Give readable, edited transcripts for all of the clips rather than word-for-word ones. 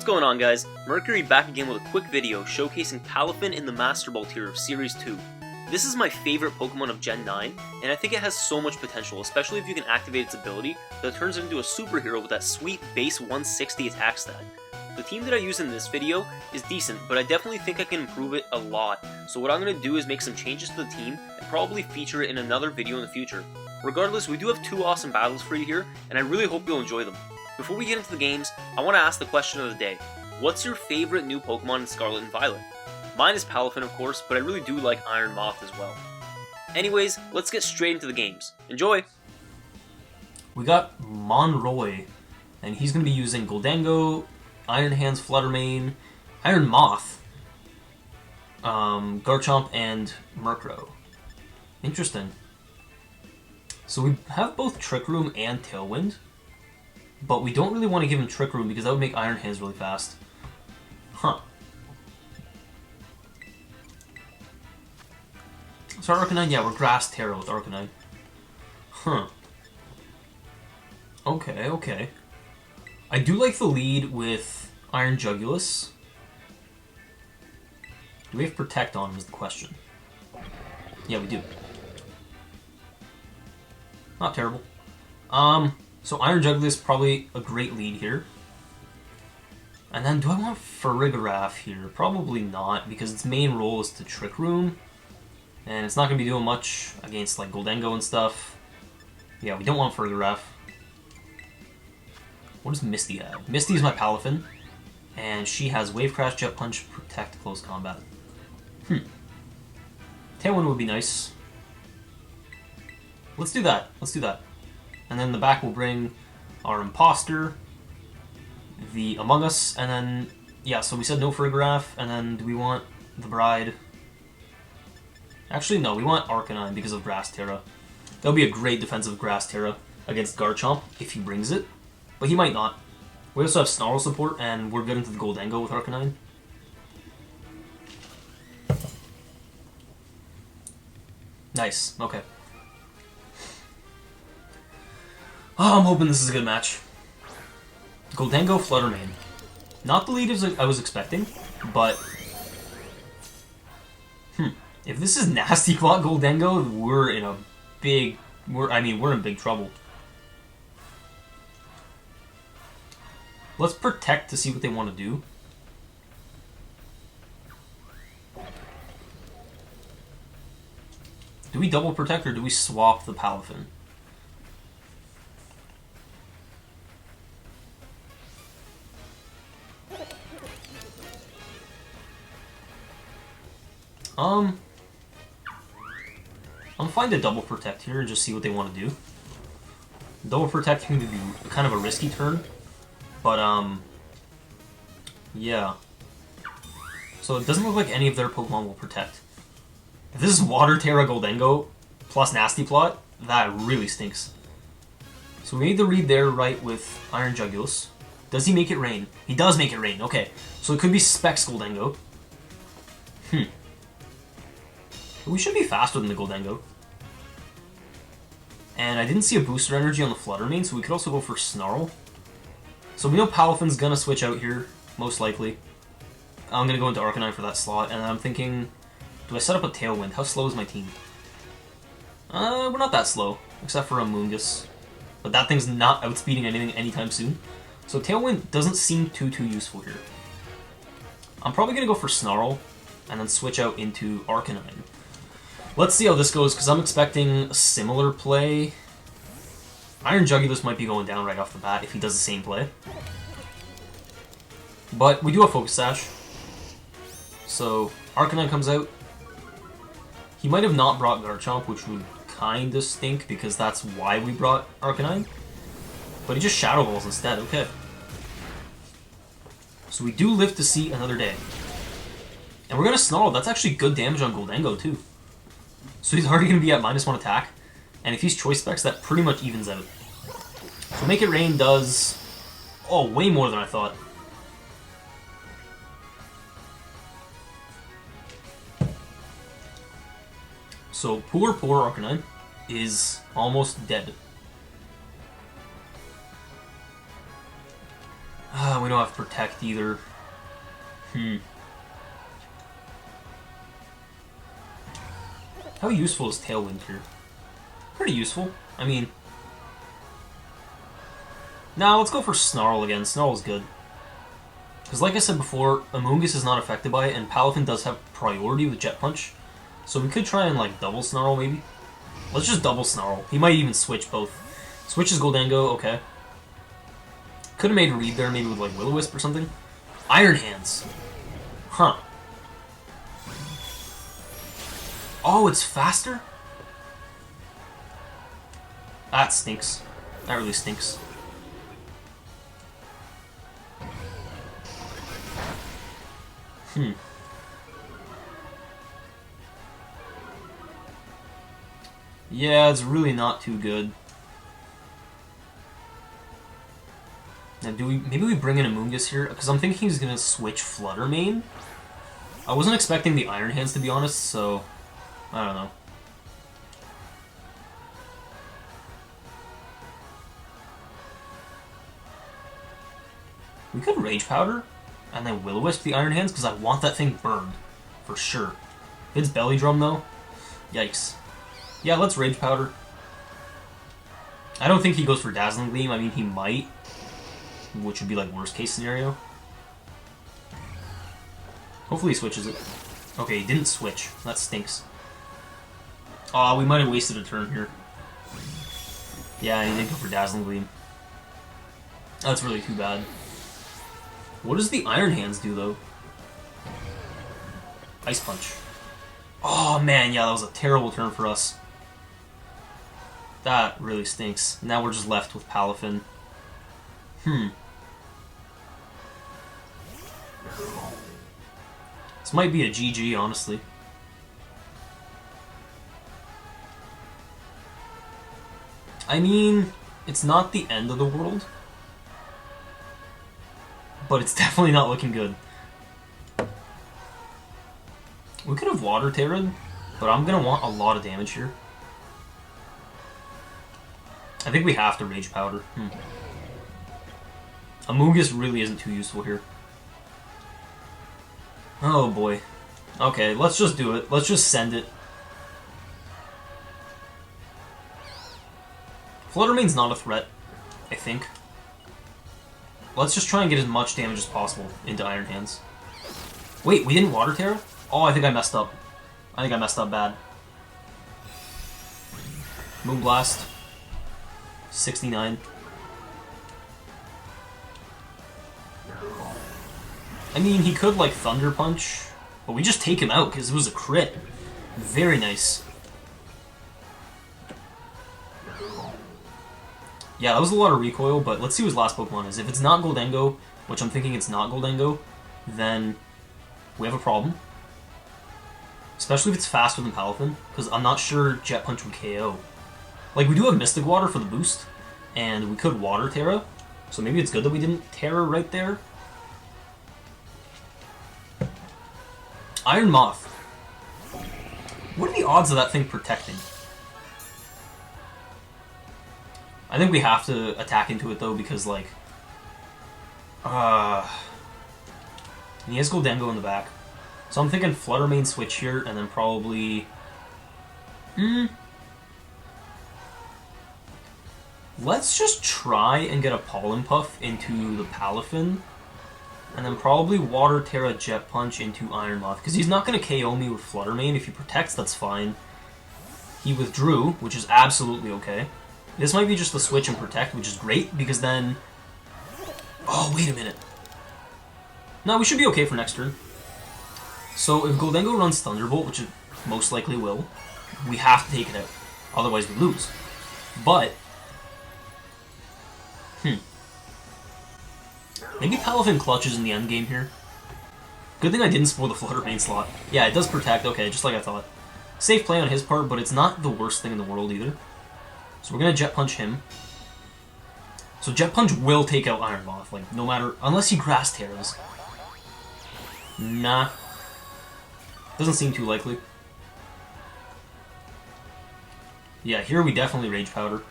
What's going on, guys? Mercury back again with a quick video showcasing Palafin in the Master Ball tier of Series 2. This is my favorite Pokemon of Gen 9, and I think it has so much potential, especially if you can activate its ability that turns it into a superhero with that sweet base 160 attack stat. The team that I use in this video is decent, but I definitely think I can improve it a lot, so what I'm going to do is make some changes to the team and probably feature it in another video in the future. Regardless, we do have two awesome battles for you here, and I really hope you'll enjoy them. Before we get into the games, I want to ask the question of the day. What's your favorite new Pokemon in Scarlet and Violet? Mine is Palafin, of course, but I really do like Iron Moth as well. Anyways, let's get straight into the games. Enjoy! We got Monroy, and he's going to be using Goldango, Iron Hands, Fluttermane, Iron Moth, Garchomp, and Murkrow. Interesting. So we have both Trick Room and Tailwind, but we don't really want to give him Trick Room because that would make Iron Hands really fast. Huh. So Arcanine, yeah, we're Grass Terra with Arcanine. Huh. Okay. I do like the lead with Iron Jugulus. Do we have Protect on him is the question. Yeah, we do. Not terrible. So Iron Jugulus probably a great lead here. And then do I want Farigiraf here? Probably not, because its main role is to Trick Room. And it's not going to be doing much against like Goldango and stuff. Yeah, we don't want Farigiraf. What does Misty have? Misty is my Palafin. And she has Wave Crash, Jet Punch, Protect, Close Combat. Tailwind would be nice. Let's do that. And then the back will bring our Imposter, the Among Us, and then, yeah, so we said no Farigiraf, and then do we want the Bride? Actually, no, we want Arcanine because of Grass Terra. That would be a great defensive Grass Terra against Garchomp if he brings it, but he might not. We also have Snarl support, and we're good into the Goldango with Arcanine. Nice, okay. Oh, I'm hoping this is a good match. Goldango, Fluttermane. Not the lead as I was expecting, but... If this is Nasty Plot Goldango, we're in a big... we're in big trouble. Let's Protect to see what they want to do. Do we double Protect or do we swap the Palafin? I'm fine to double Protect here and just see what they want to do. Double Protect can be kind of a risky turn, but yeah. So it doesn't look like any of their Pokemon will Protect. If this is Water Terra Goldango plus Nasty Plot, that really stinks. So we made the read there right with Iron Jugulus. Does he make it rain? He does make it rain, okay. So it could be Specs Goldango. We should be faster than the Goldango. And I didn't see a booster energy on the Fluttermane, so we could also go for Snarl. So we know Palafin's gonna switch out here, most likely. I'm gonna go into Arcanine for that slot, and I'm thinking, do I set up a Tailwind? How slow is my team? We're not that slow, except for a Moongus. But that thing's not outspeeding anything anytime soon. So Tailwind doesn't seem too useful here. I'm probably gonna go for Snarl, and then switch out into Arcanine. Let's see how this goes, because I'm expecting a similar play. Iron Jugulus might be going down right off the bat if he does the same play. But we do have Focus Sash. So Arcanine comes out. He might have not brought Garchomp, which would kind of stink, because that's why we brought Arcanine. But he just Shadow Balls instead, okay. So we do live to see another day. And we're going to Snarl. That's actually good damage on Goldango, too. So he's already going to be at -1 attack. And if he's Choice Specs, that pretty much evens out. So Make It Rain does... oh, way more than I thought. So poor Arcanine is almost dead. We we don't have Protect either. How useful is Tailwind here? Pretty useful. I mean... Now let's go for Snarl again. Snarl's good. Because like I said before, Amoonguss is not affected by it, and Palafin does have priority with Jet Punch. So we could try and, like, double Snarl, maybe? Let's just double Snarl. He might even switch both. Switches Goldango, okay. Could have made a read there, maybe with, like, Will-O-Wisp or something. Iron Hands. Huh. Oh, it's faster? That stinks. That really stinks. Yeah, it's really not too good. Now, maybe we bring in Amoonguss here? Because I'm thinking he's going to switch Flutter Mane. I wasn't expecting the Iron Hands, to be honest, so... I don't know. We could Rage Powder, and then Will-O-Wisp the Iron Hands, because I want that thing burned. For sure. If it's Belly Drum, though, yikes. Yeah, let's Rage Powder. I don't think he goes for Dazzling Gleam. I mean, he might, which would be, like, worst case scenario. Hopefully he switches it. Okay, he didn't switch. That stinks. Aw, we might have wasted a turn here. Yeah, he didn't go for Dazzling Gleam. That's really too bad. What does the Iron Hands do, though? Ice Punch. Oh, man, yeah, that was a terrible turn for us. That really stinks. Now we're just left with Palafin. This might be a GG, honestly. I mean, it's not the end of the world, but it's definitely not looking good. We could have Water Terra'd, but I'm going to want a lot of damage here. I think we have to Rage Powder. Amoonguss really isn't too useful here. Oh boy. Okay, let's just do it. Let's just send it. Flutter Mane's not a threat, I think. Let's just try and get as much damage as possible into Iron Hands. Wait, we didn't Water Terra? Oh, I think I messed up. I think I messed up bad. Moonblast. 69. I mean, he could, like, Thunder Punch, but we just take him out because it was a crit. Very nice. Yeah, that was a lot of recoil, but let's see what his last Pokemon is. If it's not Goldango, which I'm thinking it's not Goldango, then we have a problem. Especially if it's faster than Palafin, because I'm not sure Jet Punch would KO. Like, we do have Mystic Water for the boost, and we could Water Terra, so maybe it's good that we didn't Terra right there. Iron Moth. What are the odds of that thing protecting? I think we have to attack into it, though, because, like... he has Goldango in the back. So I'm thinking Flutter Mane switch here, and then probably... Let's just try and get a Pollen Puff into the Palafin, and then probably Water Terra Jet Punch into Iron Moth, because he's not going to KO me with Flutter Mane. If he protects, that's fine. He withdrew, which is absolutely okay. This might be just the switch and protect, which is great, because then... Oh, wait a minute. No, we should be okay for next turn. So if Goldango runs Thunderbolt, which it most likely will, we have to take it out. Otherwise we lose. But... Maybe Palafin clutches in the endgame here. Good thing I didn't spoil the Flutter Mane slot. Yeah, it does protect, okay, just like I thought. Safe play on his part, but it's not the worst thing in the world either. So we're gonna Jet Punch him. So Jet Punch will take out Iron Moth, like, no matter... Unless he Grass Terras. Nah. Doesn't seem too likely. Yeah, here we definitely Rage Powder.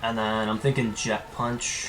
And then I'm thinking Jet Punch.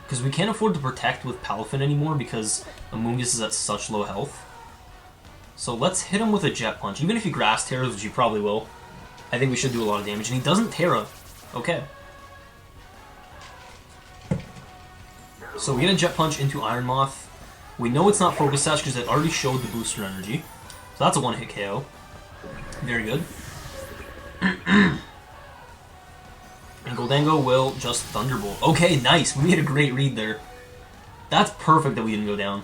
Because we can't afford to protect with Palafin anymore because Amoonguss is at such low health. So let's hit him with a Jet Punch. Even if he Grass Terras, which he probably will, I think we should do a lot of damage. And he doesn't Terra. Okay. So we get a Jet Punch into Iron Moth. We know it's not Focus Sash because it already showed the booster energy. So that's a one-hit KO. Very good. And Goldango will just Thunderbolt. Okay, nice. We made a great read there. That's perfect that we didn't go down.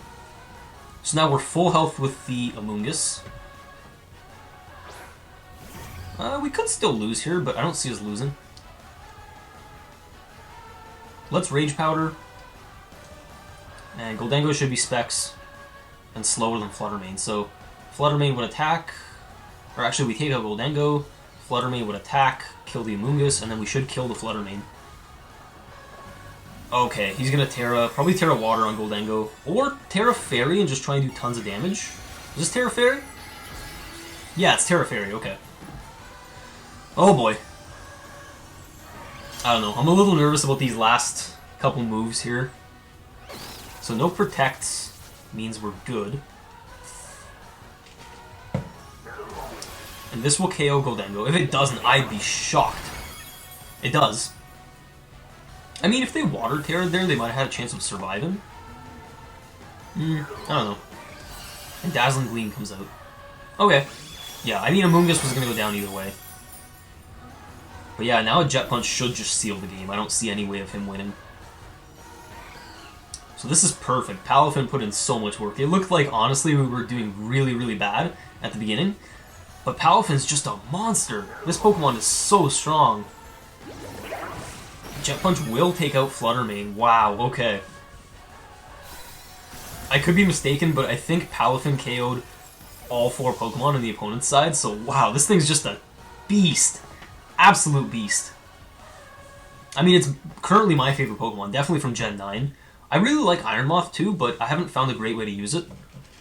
So now we're full health with the Amoonguss. We could still lose here, but I don't see us losing. Let's Rage Powder. And Goldango should be Specs and slower than Fluttermane. So Fluttermane would attack, or actually we take out Goldango, Fluttermane would attack, kill the Amoonguss, and then we should kill the Fluttermane. Okay, he's gonna Terra, probably Terra Water on Goldango, or Terra Fairy and just try and do tons of damage. Is this Terra Fairy? Yeah, it's Terra Fairy, okay. Oh boy. I don't know, I'm a little nervous about these last couple moves here. So no Protects means we're good. And this will KO Goldango. If it doesn't, I'd be shocked. It does. I mean, if they Water Terra there, they might have had a chance of surviving. I don't know. And Dazzling Gleam comes out. Okay. Yeah, I mean, Amoonguss was going to go down either way. But yeah, now a Jet Punch should just seal the game. I don't see any way of him winning. So this is perfect. Palafin put in so much work. It looked like, honestly, we were doing really, really bad at the beginning. But Palafin's just a monster. This Pokemon is so strong. Jet Punch will take out Fluttermane. Wow, okay. I could be mistaken, but I think Palafin KO'd all 4 Pokemon on the opponent's side. So, wow, this thing's just a beast. Absolute beast. I mean, it's currently my favorite Pokemon. Definitely from Gen 9. I really like Iron Moth too, but I haven't found a great way to use it.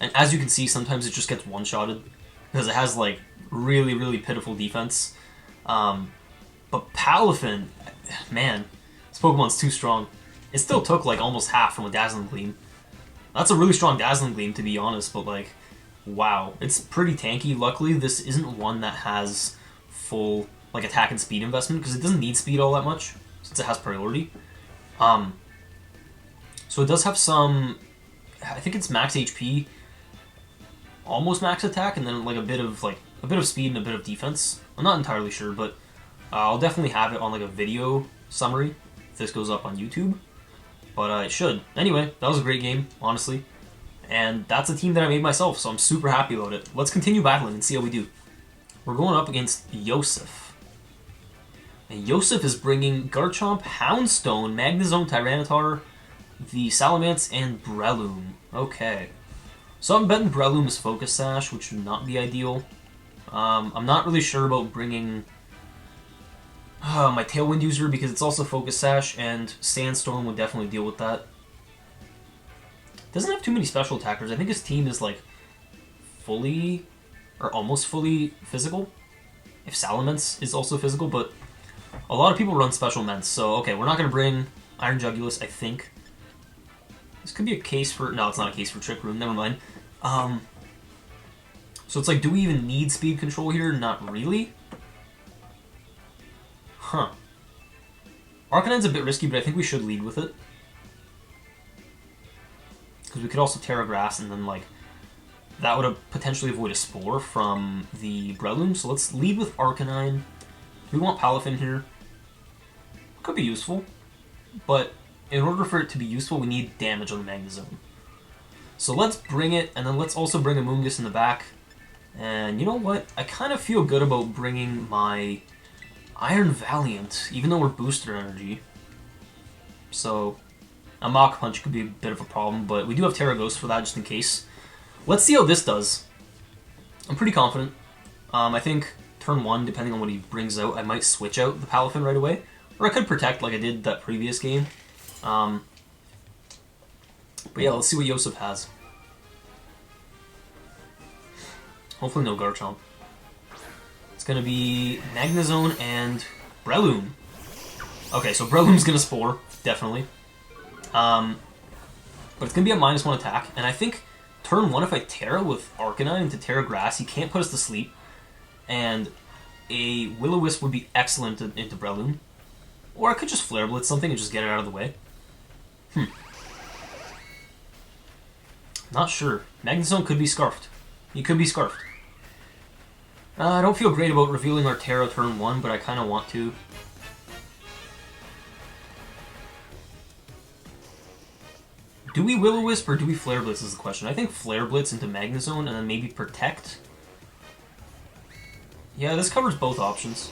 And as you can see, sometimes it just gets one-shotted. Because it has, like, really, really pitiful defense. But Palafin, man, this Pokemon's too strong. It still took, like, almost half from a Dazzling Gleam. That's a really strong Dazzling Gleam, to be honest, but, like, wow. It's pretty tanky. Luckily, this isn't one that has full, like, attack and speed investment, because it doesn't need speed all that much, since it has priority. So it does have some, I think it's max HP, almost max attack, and then like a bit of speed and a bit of defense. I'm not entirely sure, but I'll definitely have it on like a video summary if this goes up on YouTube. But it should. Anyway, that was a great game, honestly. And that's a team that I made myself, so I'm super happy about it. Let's continue battling and see how we do. We're going up against Yosef. And Yosef is bringing Garchomp, Houndstone, Magnezone, Tyranitar, the Salamence, and Breloom. Okay. So I'm betting Breloom is Focus Sash, which would not be ideal. I'm not really sure about bringing my Tailwind user because it's also Focus Sash, and Sandstorm would definitely deal with that. Doesn't have too many special attackers. I think his team is like fully, or almost fully physical. If Salamence is also physical, but a lot of people run Special Ments, so okay, we're not going to bring Iron Jugulus, I think. This could be a case for... No, it's not a case for Trick Room. Never mind. So it's like, do we even need speed control here? Not really. Huh. Arcanine's a bit risky, but I think we should lead with it. Because we could also Terra Grass, and then, like, that would have potentially avoid a Spore from the Breloom. So let's lead with Arcanine. Do we want Palafin here? Could be useful, but in order for it to be useful, we need damage on the Magnezone. So let's bring it, and then let's also bring Amoonguss in the back. And you know what? I kind of feel good about bringing my Iron Valiant, even though we're booster energy. So a Mach Punch could be a bit of a problem, but we do have Terra Ghost for that just in case. Let's see how this does. I'm pretty confident. I think turn 1, depending on what he brings out, I might switch out the Palafin right away. Or I could Protect like I did that previous game. But yeah, let's see what Yosef has. Hopefully no Garchomp. It's gonna be Magnezone and Breloom. Okay, so Breloom's gonna Spore, definitely. But it's going to be a -1 attack, and I think turn 1 if I Terra with Arcanine into Terra Grass, he can't put us to sleep, and a Will-O-Wisp would be excellent into Breloom. Or I could just Flare Blitz something and just get it out of the way. Not sure. Magnezone could be Scarfed. He could be Scarfed. I don't feel great about revealing our Terra turn 1, but I kind of want to. Do we Will-O-Wisp or do we Flare Blitz is the question. I think Flare Blitz into Magnezone and then maybe Protect. Yeah, this covers both options.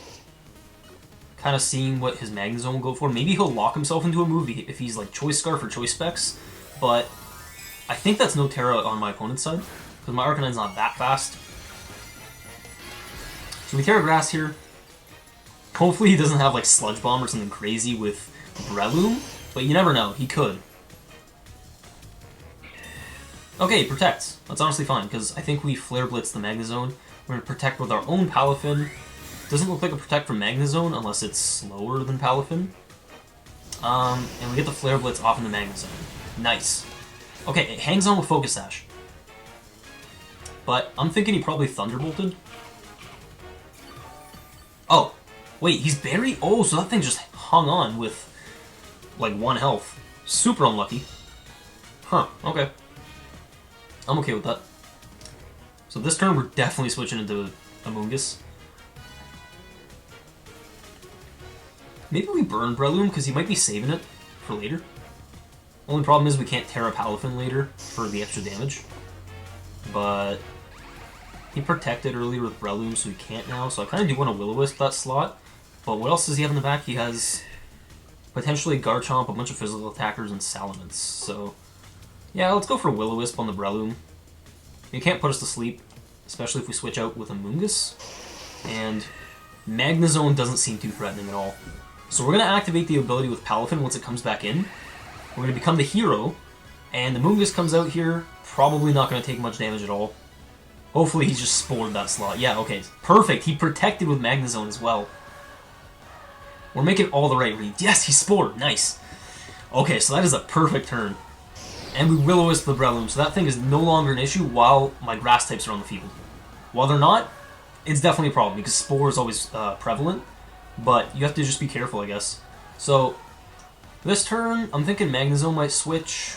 Kind of seeing what his Magnezone will go for. Maybe he'll lock himself into a move if he's like Choice Scarf or Choice Specs, but I think that's no Terra on my opponent's side, because my Arcanine's not that fast. So we Terra Grass here. Hopefully he doesn't have like Sludge Bomb or something crazy with Breloom, but you never know, he could. Okay, Protects. That's honestly fine, because I think we Flare Blitz the Magnezone. We're going to Protect with our own Palafin. Doesn't look like a Protect from Magnezone unless it's slower than Palafin. And we get the Flare Blitz off into Magnezone. Nice. Okay, it hangs on with Focus Sash. But I'm thinking he probably Thunderbolted. Oh, wait, he's buried? Oh, so that thing just hung on with, like, 1 health. Super unlucky. Huh, okay. I'm okay with that. So this turn, we're definitely switching into Amoonguss. Maybe we burn Breloom, because he might be saving it for later. Only problem is we can't Terra Palafin later for the extra damage. But he protected earlier with Breloom, so he can't now. So I kind of do want to Will-O-Wisp that slot. But what else does he have in the back? He has potentially Garchomp, a bunch of physical attackers, and Salamence. So yeah, let's go for Will-O-Wisp on the Breloom. He can't put us to sleep, especially if we switch out with Amoonguss. And Magnezone doesn't seem too threatening at all. So we're going to activate the ability with Palafin once it comes back in. We're going to become the hero, and the Amoonguss comes out here, probably not going to take much damage at all. Hopefully he just spored that slot. Yeah, okay, perfect. He protected with Magnezone as well. We're making all the right reads. Yes, he spored. Nice. Okay, so that is a perfect turn. And we Will-O-Wisp the Breloom, so that thing is no longer an issue while my grass types are on the field. While they're not, it's definitely a problem, because Spore is always prevalent, but you have to just be careful, I guess. So this turn, I'm thinking Magnezone might switch.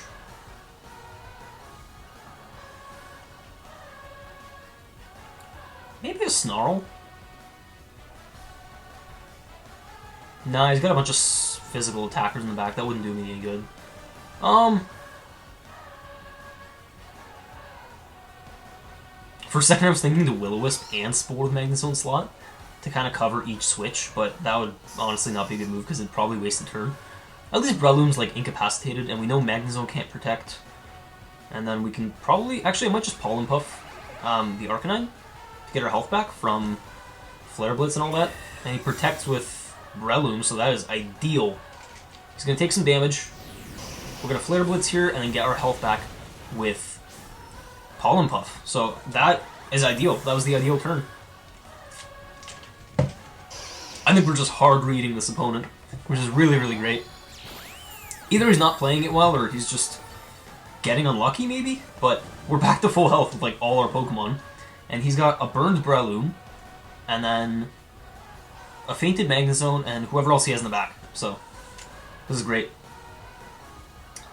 Maybe a Snarl? Nah, he's got a bunch of physical attackers in the back. That wouldn't do me any good. For a second I was thinking to Will-O-Wisp and Spore with Magnezone slot to kind of cover each switch, but that would honestly not be a good move because it'd probably waste a turn. At least Breloom's like incapacitated, and we know Magnezone can't protect. And then we can probably... Actually, I might just Pollen Puff the Arcanine to get our health back from Flare Blitz and all that. And he protects with Breloom, so that is ideal. He's going to take some damage. We're going to Flare Blitz here and then get our health back with Pollen Puff. So that is ideal. That was the ideal turn. I think we're just hard reading this opponent, which is really, really great. Either he's not playing it well or he's just getting unlucky maybe, but we're back to full health with like all our Pokemon. And he's got a burned Breloom, and then a fainted Magnezone, and whoever else he has in the back. So this is great.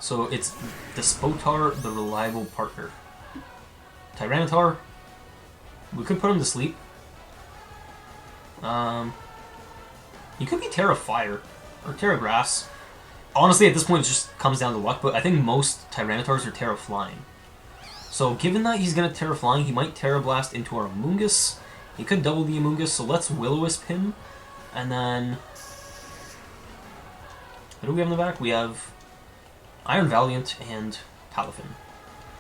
So it's Despotar, the reliable partner. Tyranitar. We could put him to sleep. He could be Terra Fire or Terra Grass. Honestly, at this point, it just comes down to luck, but I think most Tyranitars are Terra Flying. So, given that he's going to Terra Flying, he might Terra Blast into our Amoonguss. He could double the Amoonguss, so let's Will-O-Wisp him. And then... what do we have in the back? We have Iron Valiant and Palafin.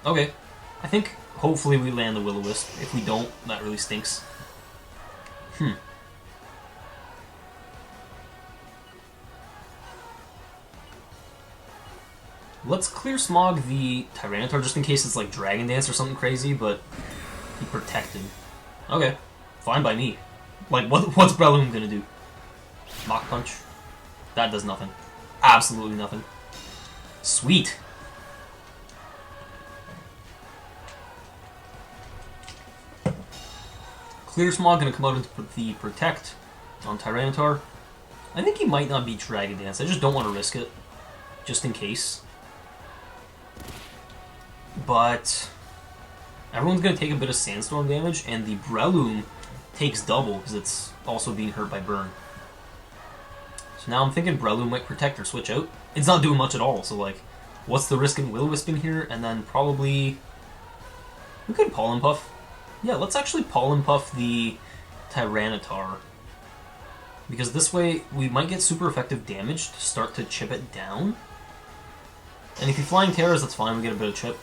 Okay. I think, hopefully, we land the Will-O-Wisp. If we don't, that really stinks. Let's Clear Smog the Tyranitar just in case it's like Dragon Dance or something crazy, but he protected. Okay, fine by me. Like, what's Breloom gonna do? Mach Punch? That does nothing. Absolutely nothing. Sweet. Clear Smog gonna come out into the Protect on Tyranitar. I think he might not be Dragon Dance. I just don't want to risk it, just in case. But everyone's gonna take a bit of Sandstorm damage, and the Breloom takes double because it's also being hurt by Burn. So now I'm thinking Breloom might Protect or switch out. It's not doing much at all, so like, what's the risk in Will-Wisping here? And then probably we could Pollen Puff. Yeah, let's actually Pollen Puff the Tyranitar. Because this way, we might get super effective damage to start to chip it down. And if you Flying Terrors, that's fine, we get a bit of chip.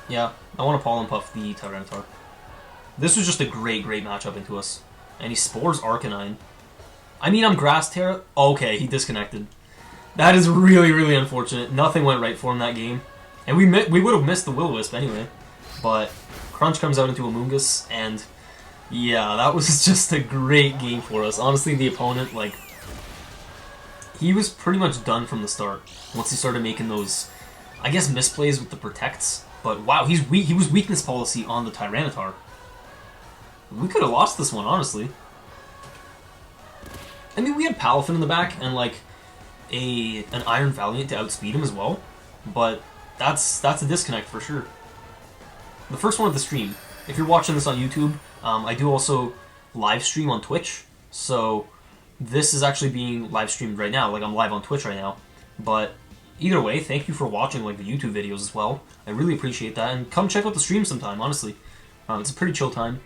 Yeah, I want to Pollen Puff the Tyranitar. This was just a great matchup into us. And he Spores Arcanine. I mean, I'm Grass Terra. Okay, he disconnected. That is really unfortunate. Nothing went right for him that game. And we would have missed the Will-O-Wisp anyway. But Crunch comes out into Amoonguss, and yeah, that was just a great game for us. Honestly, the opponent, like, he was pretty much done from the start once he started making those, I guess, misplays with the Protects. But wow, he was Weakness Policy on the Tyranitar. We could have lost this one, honestly. I mean, we had Palafin in the back and like an Iron Valiant to outspeed him as well, but that's a disconnect for sure. The first one of the stream. If you're watching this on YouTube, I do also live stream on Twitch, so this is actually being live streamed right now. Like, I'm live on Twitch right now. But either way, thank you for watching like the YouTube videos as well. I really appreciate that, and come check out the stream sometime. Honestly, it's a pretty chill time.